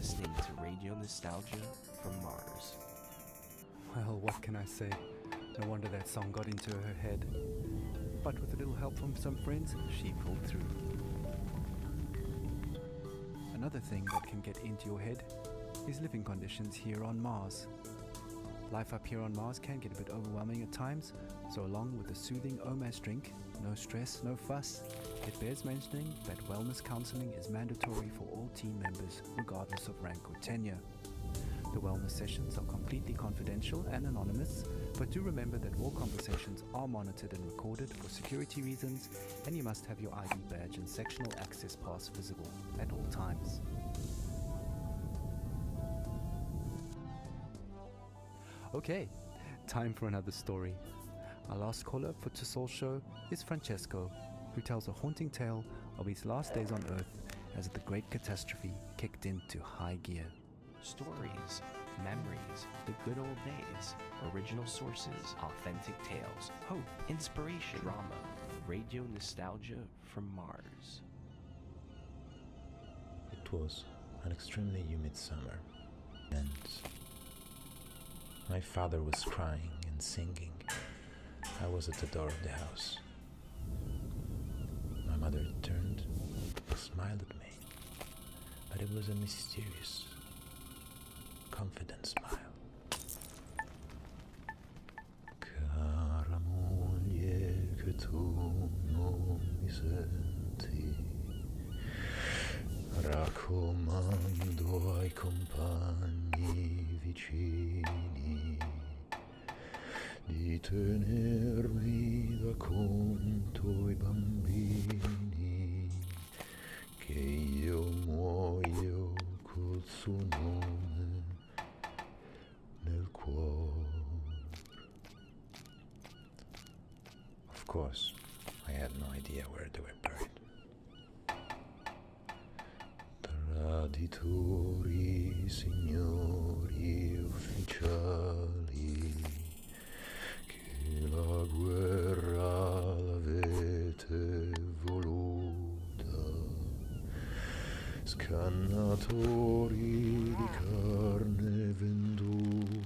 Listening to Radio Nostalgia from Mars. Well, what can I say? No wonder that song got into her head. But with a little help from some friends, she pulled through. Another thing that can get into your head is living conditions here on Mars. Life up here on Mars can get a bit overwhelming at times, so along with a soothing OMAS drink, no stress, no fuss, it bears mentioning that wellness counseling is mandatory for all team members, regardless of rank or tenure. The wellness sessions are completely confidential and anonymous, but do remember that all conversations are monitored and recorded for security reasons, and you must have your ID badge and sectional access pass visible at all times. Okay, time for another story. Our last caller for Tussauds show is Francesco, who tells a haunting tale of his last days on Earth as the great catastrophe kicked into high gear. Stories, memories, the good old days, original sources, authentic tales, hope, inspiration, drama, radio nostalgia from Mars. It was an extremely humid summer, and my father was crying and singing. I was at the door of the house. My mother turned, smiled at me, but it was a mysterious, confident smile. Cara moglie, che tu non mi senti, raccomando ai compagni vicini di tenermi da conto i bambini traditori, signori ufficiali, che la guerra l'avete voluta, scannatori di carne venduta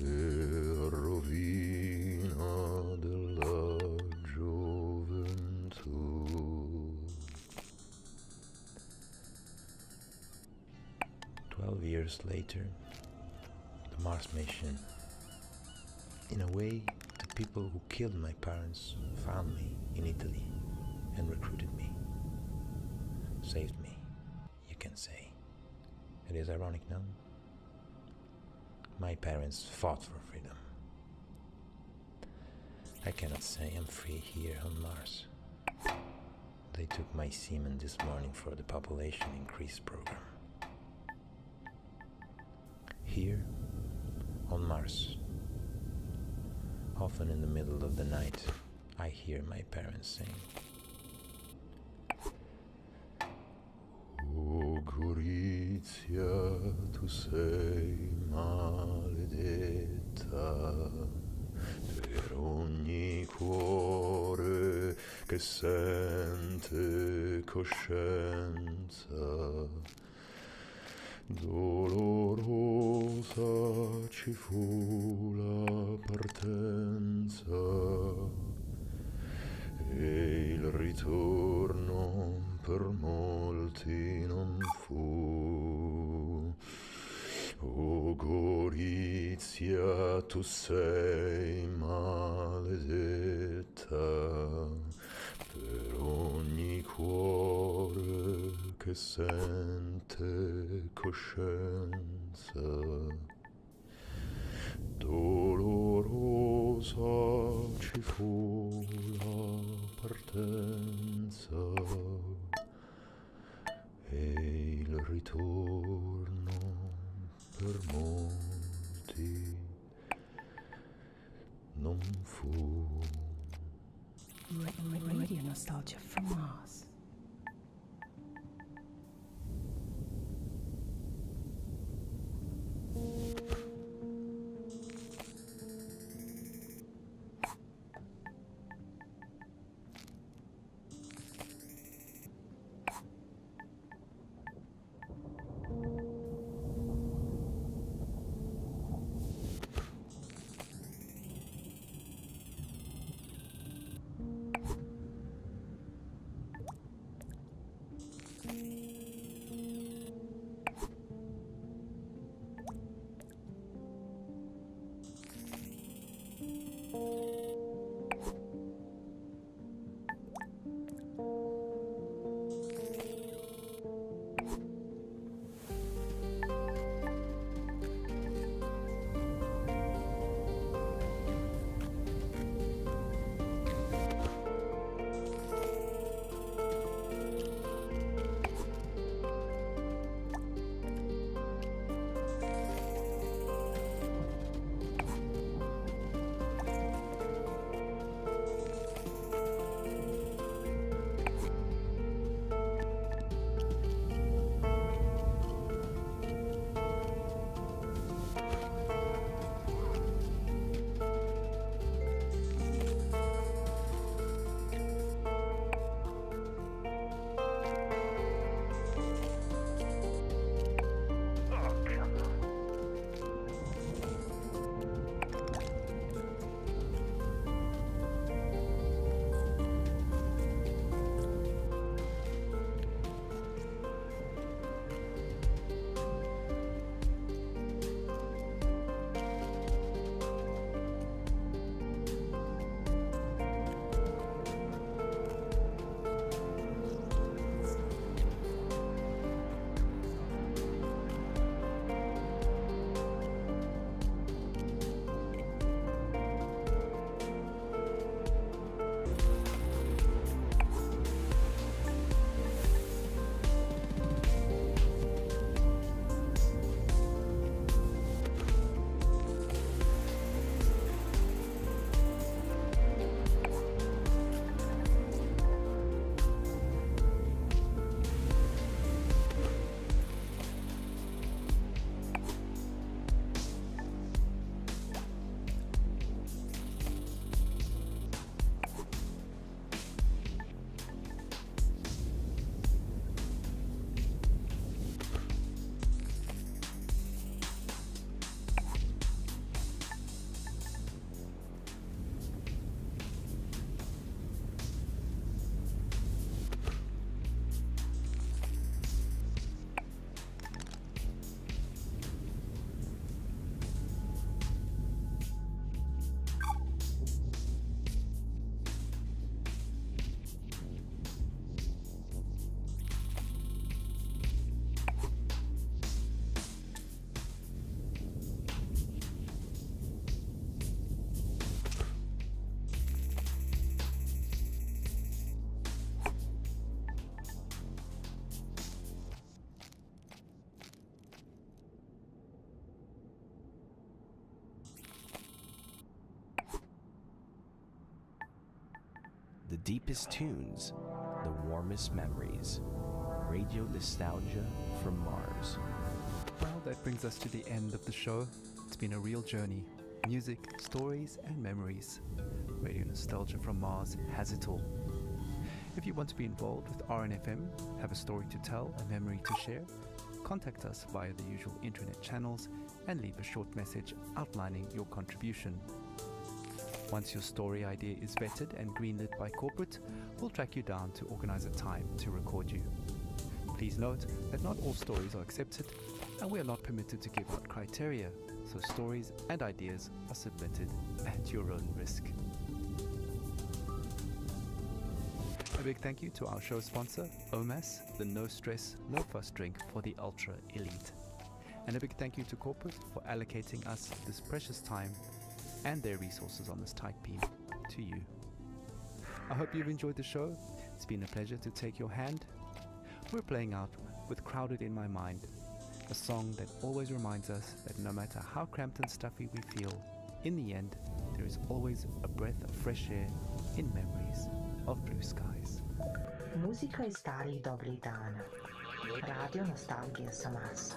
e rovina della gioventù. 12 years later, the Mars mission. In a way, the people who killed my parents found me in Italy and recruited me. Saved me, you can say. It is ironic, no? My parents fought for freedom. I cannot say I'm free here on Mars. They took my semen this morning for the population increase program. Here, on Mars, often in the middle of the night, I hear my parents sing. Oh Gorizia, tu sei maledetta per ogni cuore che sente coscienza. Dolorosa ci fu la partenza e il ritorno per molti non fu. O Gorizia, tu sei maledetta per ogni cuore che sente coscienza. Dolorosa ci fu la partenza e il ritorno per molti non fu. Radio nostalgia from Mars. deepest tunes, the warmest memories. Radio nostalgia from Mars. Well, that brings us to the end of the show. It's been a real journey. Music, stories, and memories. Radio Nostalgia from Mars has it all. If you want to be involved with RNFM, have a story to tell, a memory to share, contact us via the usual internet channels and leave a short message outlining your contribution. Once your story idea is vetted and greenlit by corporate, we'll track you down to organize a time to record you. Please note that not all stories are accepted and we are not permitted to give out criteria, so stories and ideas are submitted at your own risk. A big thank you to our show sponsor, OMAS, the no stress, no fuss drink for the ultra elite. And a big thank you to corporate for allocating us this precious time and their resources on this tight beam to you. I hope you've enjoyed the show. It's been a pleasure to take your hand. We're playing out with Crowded in My Mind, a song that always reminds us that no matter how cramped and stuffy we feel, in the end, there is always a breath of fresh air in memories of blue skies. Muzika iz starih dobrih dana. Radio nostalgija sa Marsa.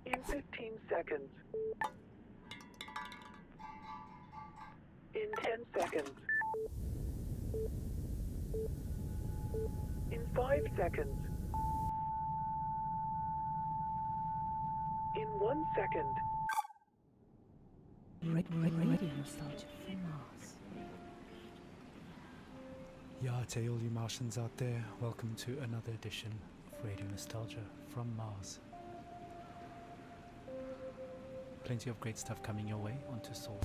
In 15 seconds. In 10 seconds. In 5 seconds. In 1 second. Radio nostalgia from Mars. Yeah, to all you Martians out there, welcome to another edition of Radio Nostalgia from Mars. Plenty of great stuff coming your way onto Soul.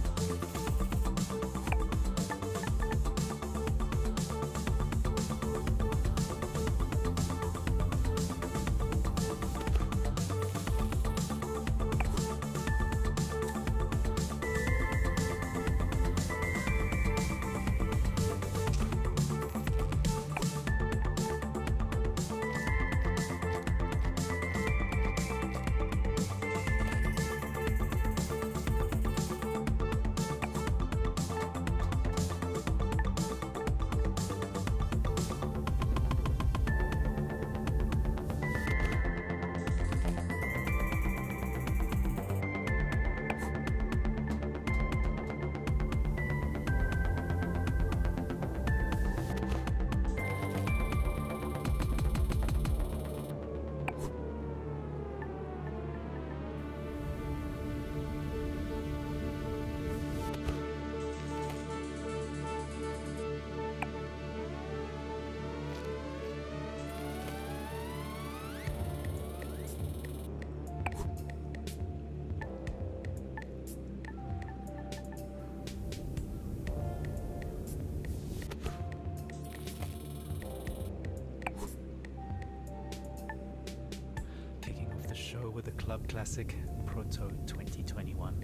show with the club classic Proto 2021,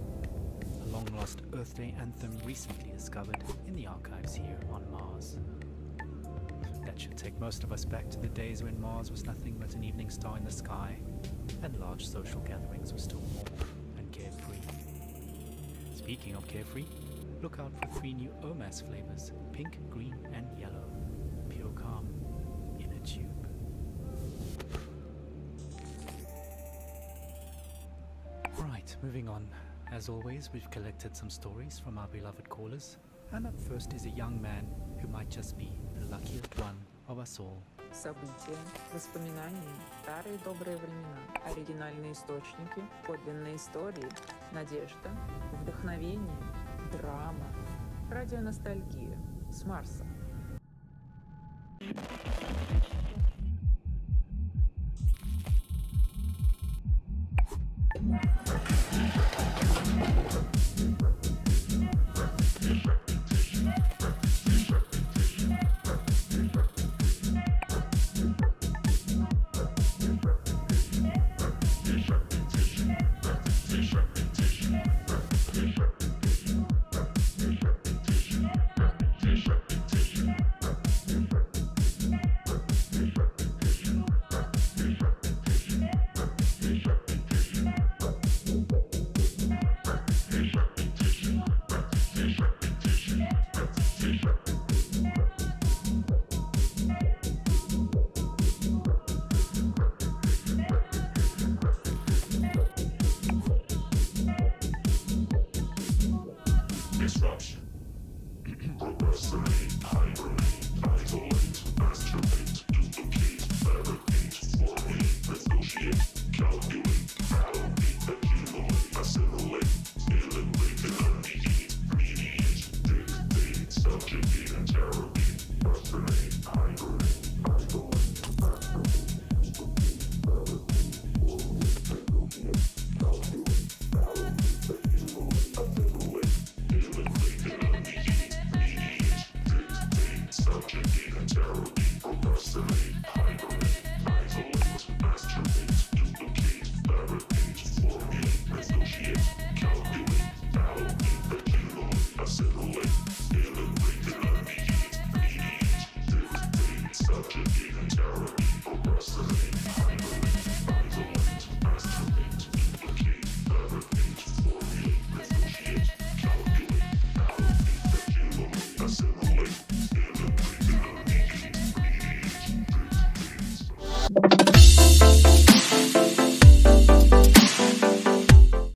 a long-lost Earth Day anthem recently discovered in the archives here on Mars. That should take most of us back to the days when Mars was nothing but an evening star in the sky, and large social gatherings were still more and carefree. Speaking of carefree, look out for 3 new OMAS flavors, pink, green and yellow. Pure calm in a tube. Right, moving on. As always, we've collected some stories from our beloved callers, and up first is a young man who might just be the luckiest one of us all. События, воспоминания, старые добрые времена, оригинальные источники, подлинные истории, надежда, вдохновение, драма, радионостальгия с Марса.